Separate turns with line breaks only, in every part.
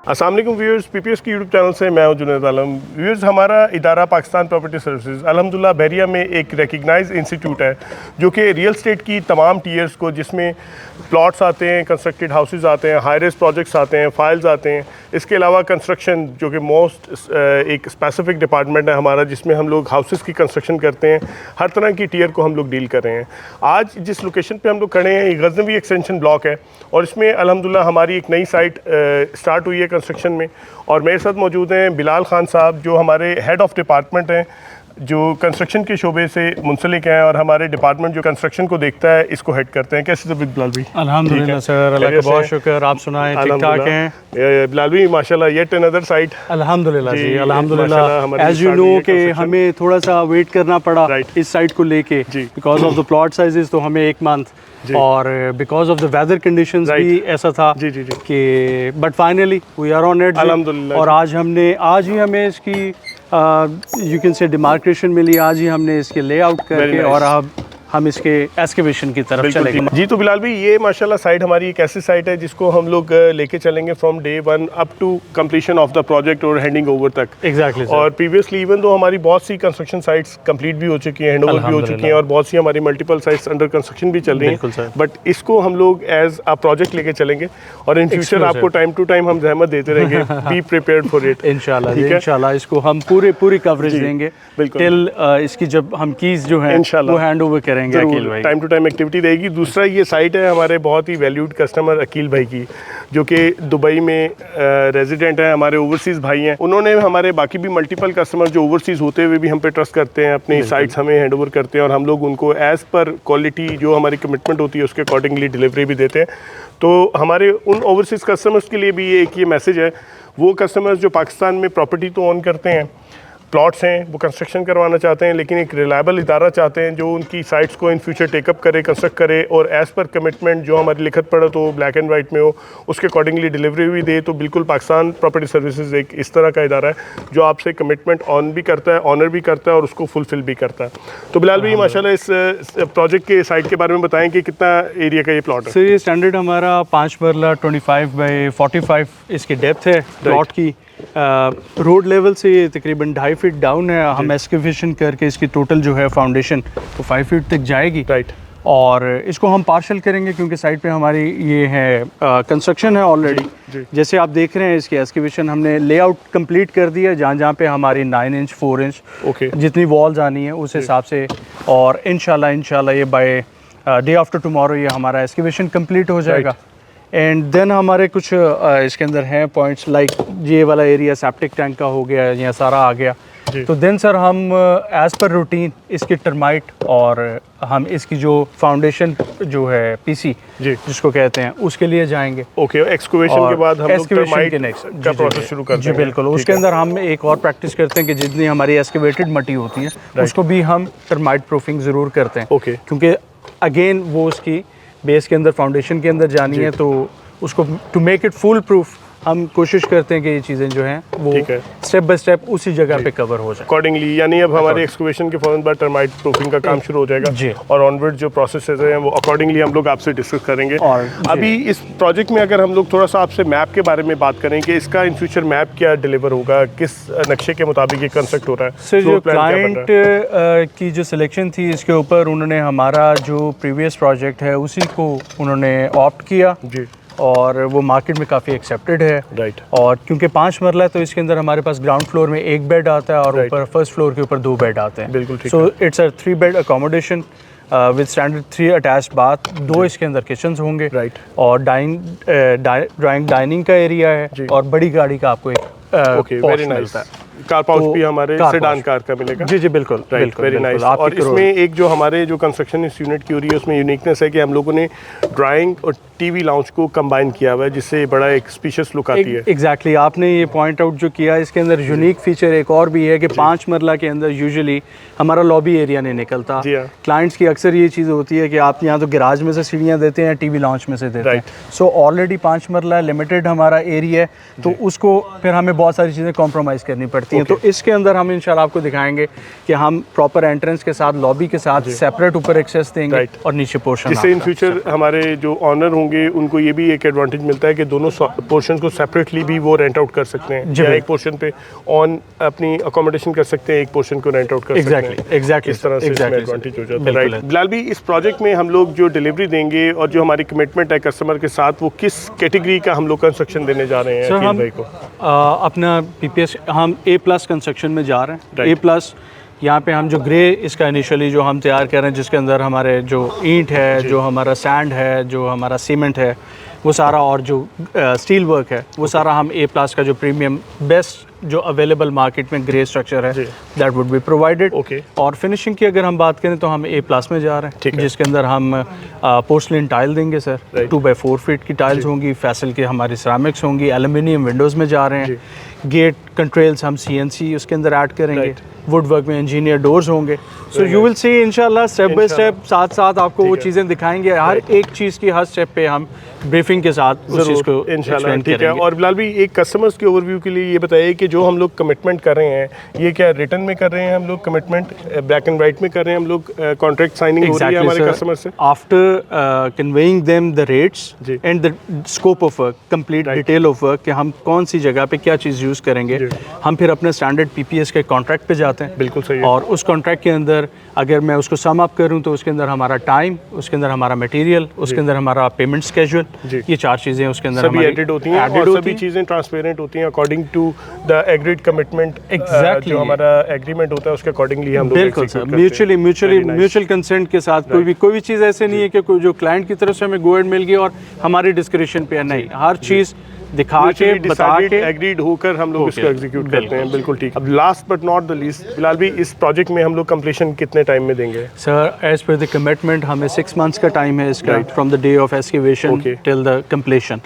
अस्सलाम वालेकुम viewers, PPS की यूट्यूब चैनल से मैं हूं जुनैद आलम। व्यूअर्स, हमारा इदारा पाकिस्तान प्रॉपर्टी सर्विसेज अल्हम्दुलिल्लाह बहरिया में एक रिकग्नाइज इंस्टीट्यूट है जो कि रियल स्टेट की तमाम टीयर्स को, जिसमें प्लॉट्स आते हैं, कंस्ट्रक्टेड हाउसेज आते हैं, हाई रेज प्रोजेक्ट्स आते हैं, फाइल्स आते हैं, इसके अलावा कंस्ट्रक्शन जो कि मोस्ट एक स्पेसिफिक डिपार्टमेंट है हमारा, जिसमें हम लोग हाउसेस की कंस्ट्रक्शन करते हैं। हर तरह की टीयर को हम लोग डील कर रहे हैं। आज जिस लोकेशन पे हम लोग खड़े हैं, ये गजनवी एक्सटेंशन ब्लॉक है और इसमें अल्हम्दुलिल्लाह हमारी एक नई साइट स्टार्ट हुई है कंस्ट्रक्शन में। और मेरे साथ मौजूद हैं बिलाल खान साहब, जो हमारे हेड ऑफ़ डिपार्टमेंट हैं, जो कंस्ट्रक्शन के शोबे से मुंसलिक हैं और हमारे डिपार्टमेंट जो कंस्ट्रक्शन को देखता है इसको हेड करते हैं। कैसे तबीयत बिलाल भाई?
अल्हम्दुलिल्लाह सर, अल्लाह का बहुत शुक्र। आप सुनाएं, ठीक ठाक हैं?
बिलाल भाई माशाल्लाह, येट अनदर साइट।
अल्हम्दुलिल्लाह जी, अल्हम्दुलिल्लाह। एज यू नो कि हमें थोड़ा सा वेट करना पड़ा इस साइट को लेके, because of the plot sizes, तो हमें 1 मंथ और because of the weather conditions भी ऐसा था कि but finally we are on it अल्हम्दुलिल्लाह। और आज ही हमें इसकी यू कैन से डिमार्केशन मिली, आज ही हमने इसके लेआउट करके और अब हम इसके एक्सकेवेशन की तरफ चलेंगे।
जी, तो बिलाल भाई, ये माशाल्लाह साइट हमारी एक ऐसी साइट है जिसको हम लोग लेके चलेंगे from day 1 up to completion of the project और हैंडिंग ओवर तक।
एग्जैक्टली।
और प्रीवियसली इवन तो हमारी बहुत सी कंस्ट्रक्शन साइट्स कंप्लीट भी हो चुकी हैं, हैंड ओवर भी हो चुकी हैं और बहुत सी हमारी मल्टीपल साइट्स अंडर कंस्ट्रक्शन भी चल रही हैं। बट इसको हम लोग एज अ प्रोजेक्ट लेके चलेंगे और इन फ्यूचर आपको टाइम टू टाइम हम जहमत देते रहेंगे। बी प्रिपेयर्ड फॉर इट इंशाल्लाह।
इंशाल्लाह इसको हम पूरी कवरेज देंगे टिल इसकी जब हम कीज जो है वो हैंड ओवर करेंगे अकील भाई।
टाइम टू टाइम एक्टिविटी रहेगी। दूसरा, ये साइट है हमारे बहुत ही वैल्यूड कस्टमर अकील भाई की, जो कि दुबई में रेजिडेंट हैं, हमारे ओवरसीज़ भाई हैं। उन्होंने हमारे बाकी भी मल्टीपल कस्टमर जो ओवरसीज़ होते हुए भी हम पे ट्रस्ट करते हैं, अपनी साइट्स हमें हैंड ओवर करते हैं और हम लोग उनको एज़ पर क्वालिटी जो हमारी कमिटमेंट होती है उसके अकॉर्डिंगली डिलीवरी भी देते हैं। तो हमारे उन ओवरसीज़ कस्टमर्स के लिए भी ये मैसेज है, वो कस्टमर्स जो पाकिस्तान में प्रॉपर्टी तो ओन करते हैं, प्लॉट्स हैं, वो कंस्ट्रक्शन करवाना चाहते हैं, लेकिन एक रिलायबल इदारा चाहते हैं जो उनकी साइट्स को इन फ्यूचर टेकअप करे, कंस्ट्रक्ट करे और एज़ पर कमिटमेंट जो हमारी लिखत पढ़त हो, ब्लैक एंड वाइट में हो, उसके अकॉर्डिंगली डिलीवरी भी दे। तो बिल्कुल पाकिस्तान प्रॉपर्टी सर्विसेज एक इस तरह का इदारा है जो आपसे कमिटमेंट ऑन भी करता है, ऑनर भी करता है और उसको फुलफिल भी करता है। तो बिलाल भाई माशाल्लाह इस प्रोजेक्ट के साइट के बारे में बताएं कि कितना एरिया का ये प्लॉट है?
सर, ये स्टैंडर्ड हमारा 5 मरला 25 बाई 45 इसकी डेप्थ है प्लॉट की। रोड लेवल से ये तकरीबन 2.5 फीट डाउन है। हम एक्सकेवेशन करके इसकी टोटल जो है फाउंडेशन तो 5 फीट तक जाएगी। और इसको हम पार्शल करेंगे क्योंकि साइड पे हमारी ये है कंस्ट्रक्शन है ऑलरेडी। जैसे आप देख रहे हैं, इसकी एक्सकेवेशन हमने लेआउट कंप्लीट कर दिया, जहाँ पे हमारी 9 इंच 4 इंच जितनी वॉल्स आनी है उस हिसाब से। और इंशाल्लाह ये बाय डे आफ्टर टुमारो ये हमारा एक्सकेवेशन कंप्लीट हो जाएगा। एंड देन हमारे कुछ इसके अंदर हैं पॉइंट्स, लाइक ये वाला एरिया सेप्टिक टैंक का हो गया, यहाँ सारा आ गया। तो देन सर हम एज़ पर रूटीन इसकी टर्माइट और हम इसकी जो फाउंडेशन जो है पीसी जिसको कहते हैं उसके लिए जाएंगे।
एक्सकेवेशन के बाद हम लोग टर्माइट के नेक्स्ट का प्रोसेस शुरू करते हैं।
जी बिल्कुल। उसके अंदर हम एक और प्रैक्टिस करते हैं कि जितनी हमारी एक्सकेवेटेड मट्टी होती है उसको भी हम टर्माइट प्रूफिंग ज़रूर करते हैं। क्योंकि अगेन वो उसकी बेस के अंदर फाउंडेशन के अंदर जानी है, तो उसको to make it foolproof हम कोशिश करते हैं कि ये चीज़ें जो हैं वो स्टेप बाय स्टेप उसी जगह पे कवर हो जाए
अकॉर्डिंगली। यानी अब हमारे एक्सकेवेशन के फौरन बाद टर्माइट प्रूफिंग का काम शुरू हो जाएगा और ऑनवर्ड जो प्रोसेसेस हैं वो अकॉर्डिंगली हम लोग आपसे डिस्कस करेंगे। और अभी इस प्रोजेक्ट में अगर हम लोग थोड़ा सा आपसे मैप के बारे में बात करें कि इसका इन फ्यूचर मैप क्या डिलीवर होगा, किस नक्शे के मुताबिक ये कंस्ट्रक्ट हो रहा है?
सर, जो क्लाइंट की जो सिलेक्शन थी इसके ऊपर उन्होंने हमारा जो प्रीवियस प्रोजेक्ट है उसी को उन्होंने ऑप्ट किया और वो मार्केट में काफ़ी एक्सेप्टेड है। और क्योंकि 5 मरला है तो इसके अंदर हमारे पास ग्राउंड फ्लोर में 1 बेड आता है और ऊपर फर्स्ट फ्लोर के ऊपर 2 बेड आते हैं।
बिल्कुल।
So it's a 3 bed accommodation with standard 3 attached bath. 2 इसके अंदर किचन्स होंगे और डाइनिंग का एरिया है और बड़ी गाड़ी का आपको एक
वेरी नाइस कार पाउच भी हमारे सेडान कार का मिलेगा।
जी बिल्कुल।
Very nice. और इसमें एक जो हमारे जो कंस्ट्रक्शन इस यूनिट की हो रही है उसमें यूनिकनेस है कि हम लोगों ने ड्राइंग और टीवी लाउंज को कंबाइन किया हुआ है, जिससे बड़ा एक स्पीशियस लुक आती है।
एग्जैक्टली, आपने ये पॉइंट आउट जो किया, इसके अंदर यूनिक फीचर एक और भी है कि 5 मरला के अंदर यूजुअली हमारा लॉबी एरिया नहीं निकलता। क्लाइंट्स की अक्सर ये चीज़ होती है कि आप यहाँ तो गैराज में से सीढ़ियाँ देते हैं, टीवी लाउंज में से देते हैं। सो ऑलरेडी 5 मरला लिमिटेड हमारा एरिया है, तो उसको फिर हमें बहुत सारी चीज़ें कॉम्प्रोमाइज़ करनी पड़ती जाती हैं। तो इसके अंदर हम इंशाल्लाह आपको दिखाएंगे कि हम प्रॉपर एंट्रेंस के साथ लॉबी के साथ सेपरेट ऊपर एक्सेस देंगे और नीचे पोर्शन,
जिससे इन फ्यूचर हमारे जो ऑनर होंगे उनको ये भी एक एडवांटेज मिलता है कि दोनों पोर्शन को सेपरेटली भी वो रेंट आउट कर सकते हैं। या एक पोर्शन पे ऑन अपनी अकोमोडेशन कर सकते हैं, एक पोर्शन को रेंट आउट कर सकते हैं।
एग्जैक्टली
इस तरह से इसमें एडवांटेज हो जाता है। राइट बिलाल भी, इस प्रोजेक्ट में हम लोग जो डिलीवरी देंगे और जो हमारी कमिटमेंट है कस्टमर के साथ, वो किस कैटेगरी का हम लोग कंस्ट्रक्शन देने जा रहे हैं
सर? हम
भाई को
अपना PPS हम A+ कंस्ट्रक्शन में जा रहे हैं। A+ यहाँ पे हम जो ग्रे इसका इनिशियली जो हम तैयार कर रहे हैं, जिसके अंदर हमारे जो ईंट है, जो हमारा सैंड है, जो हमारा सीमेंट है, वो सारा, और जो स्टील वर्क है, वो सारा हम A+ का जो प्रीमियम बेस्ट जो अवेलेबल मार्केट में ग्रे स्ट्रक्चर है, दैट वुड बी प्रोवाइडेड। और फिनिशिंग की अगर हम बात करें तो हम A+ में जा रहे हैं, जिसके अंदर हम पोर्सलिन टाइल देंगे सर, 2x4 फीट की टाइल्स होंगी, फैसल की हमारी सिरामिक्स होंगी, एल्यूमिनियम विंडोज़ में जा रहे हैं, गेट कंट्रेल्स हम CNC उसके अंदर ऐड करेंगे, वुड वर्क में इंजीनियर डोर्स होंगे। सो यू विल सी इंशाल्लाह स्टेप बाय स्टेप, साथ साथ आपको वो चीज़ें दिखाएंगे, हर एक चीज़ की हर स्टेप पे हम ब्रीफिंग के साथ उस चीज़ को
इंशाल्लाह ठीक है। और बिलाल भी, एक कस्टमर्स के ओवरव्यू के लिए ये बताइए कि जो हम लोग कमिटमेंट कर रहे हैं, ये क्या रिटर्न में कर रहे हैं हम लोग कमिटमेंट, ब्लैक एंड वाइट में कर रहे हैं हम लोग, कॉन्ट्रैक्ट साइनिंग हो रही है हमारे कस्टमर से?
After conveying them the rates and the scope of work, complete detail of work, कि हम कौन सी जगह पे क्या चीज़ यूज़ करेंगे, हम फिर अपने स्टैंडर्ड PPS के कॉन्ट्रैक्ट पे जाते हैं।
बिल्कुल सही है।
और उस कॉन्ट्रैक्ट के अंदर अगर मैं उसको सम अप करूं तो उसके अंदर हमारा टाइम, उसके अंदर हमारा मटेरियल, उसके अंदर हमारा पेमेंट स्केड्यूल, ये 4 चीज़ें उसके अंदर
सभी एडेड होती हैं और सभी चीज़ें ट्रांसपेरेंट होती हैं according to the agreed commitment. जो हमारा एग्रीमेंट होता है उसके अकॉर्डिंगली हम लोग
बिल्कुल सर, म्यूचुअल कंसेंट के साथ। कोई भी चीज़ ऐसे नहीं है कि कोई जो क्लाइंट की तरफ से हमें गो एड मिल गई और हमारी डिस्क्रिप्शन पे है, नहीं, हर चीज़ दिखा के बता के
एग्रीड होकर हम लोग इसको एग्जीक्यूट करते हैं। बिल्कुल ठीक। अब last but not the least, Bilal भी, इस प्रोजेक्ट में हम लोग कंप्लीशन कितने टाइम में देंगे?
Sir, as per the commitment हमें 6 मंथ्स का टाइम है इसका, from the day of excavation till the completion.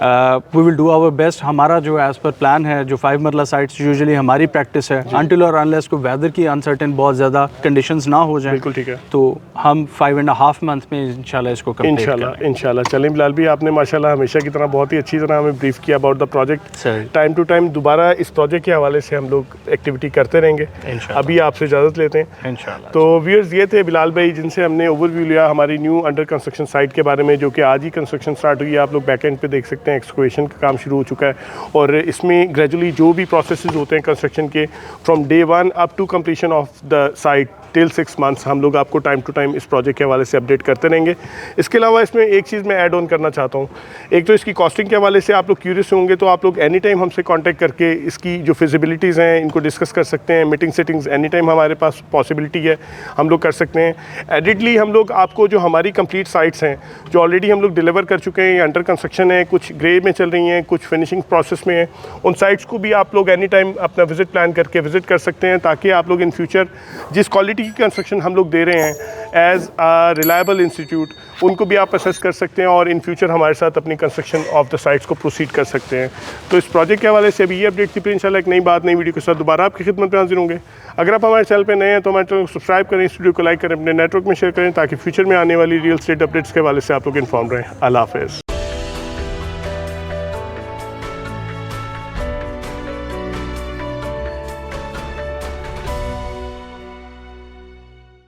We will do our best. हमारा जो एज पर प्लान है, जो 5 मरला साइट्स यूजुअली हमारी प्रैक्टिस है, अनटिल और अनलेस को वेदर की अनसर्टेन बहुत ज़्यादा कंडीशंस ना हो जाए,
बिल्कुल ठीक है,
तो हम 5.5 मंथ में इंशाल्लाह इसको कंप्लीट करेंगे।
इंशाल्लाह। चलें बिलाल भी, आपने माशाल्लाह हमेशा की तरह बहुत ही अच्छी तरह हमें ब्रीफ किया about the project. Time to time दोबारा इस प्रोजेक्ट के हवाले से हम लोग एक्टिविटी करते रहेंगे। अभी आपसे इजाज़त लेते हैं इंशाल्लाह। तो व्यूअर्स, ये थे बिलाल भाई जिनसे हमने ओवरव्यू लिया हमारी न्यू अंडर कंस्ट्रक्शन साइट के बारे में, जो कि आज ही कंस्ट्रक्शन स्टार्ट हुई है। आप लोग बैक एंड पे देख सकते हैं, एक्सक्वेशन का काम शुरू हो चुका है और इसमें ग्रेजुअली जो भी प्रोसेसेस होते हैं कंस्ट्रक्शन के, from day 1 up to completion of the site till 6 months, हम लोग आपको टाइम टू टाइम इस प्रोजेक्ट के हवाले से अपडेट करते रहेंगे। इसके अलावा इसमें एक चीज़ मैं ऐड ऑन करना चाहता हूँ। एक तो इसकी कॉस्टिंग के हवाले से आप लोग क्यूरियस होंगे तो आप लोग एनी टाइम हमसे कांटेक्ट करके इसकी जो फिजिबिलिटीज़ हैं इनको डिस्कस कर सकते हैं। मीटिंग सेटिंग्स एनी टाइम हमारे पास पॉसिबिलिटी है, हम लोग कर सकते हैं। एडिडली हम लोग आपको जो हमारी कंप्लीट साइट्स हैं, जो ऑलरेडी हम लोग डिलीवर कर चुके हैं, अंडर कंस्ट्रक्शन है, कुछ ग्रे में चल रही हैं, कुछ फिनिशिंग प्रोसेस में है, उन साइट्स को भी आप लोग एनी टाइम अपना विजिट प्लान करके विजिट कर सकते हैं, ताकि आप लोग इन फ्यूचर जिस क्वालिटी की कंस्ट्रक्शन हम लोग दे रहे हैं एज अ रिलायबल इंस्टीट्यूट, उनको भी आप असेस कर सकते हैं और इन फ्यूचर हमारे साथ अपनी कंस्ट्रक्शन ऑफ द साइट्स को प्रोसीड कर सकते हैं। तो इस प्रोजेक्ट के हवाले से अभी ये अपडेट थी। फिर इंशाल्लाह एक नई बात, नई वीडियो के साथ दोबारा आपकी खिदमत में हाजिर होंगे। अगर आप हमारे चैनल पर नए हैं तो हमारे चैनल को सब्सक्राइब करें, इस वीडियो को लाइक करें, अपने नेटवर्क में शेयर करें, ताकि फ्यूचर में आने वाली रियल एस्टेट अपडेट्स के हवाले से आप लोग इन्फॉर्म रहें। अल्लाह हाफ़िज़।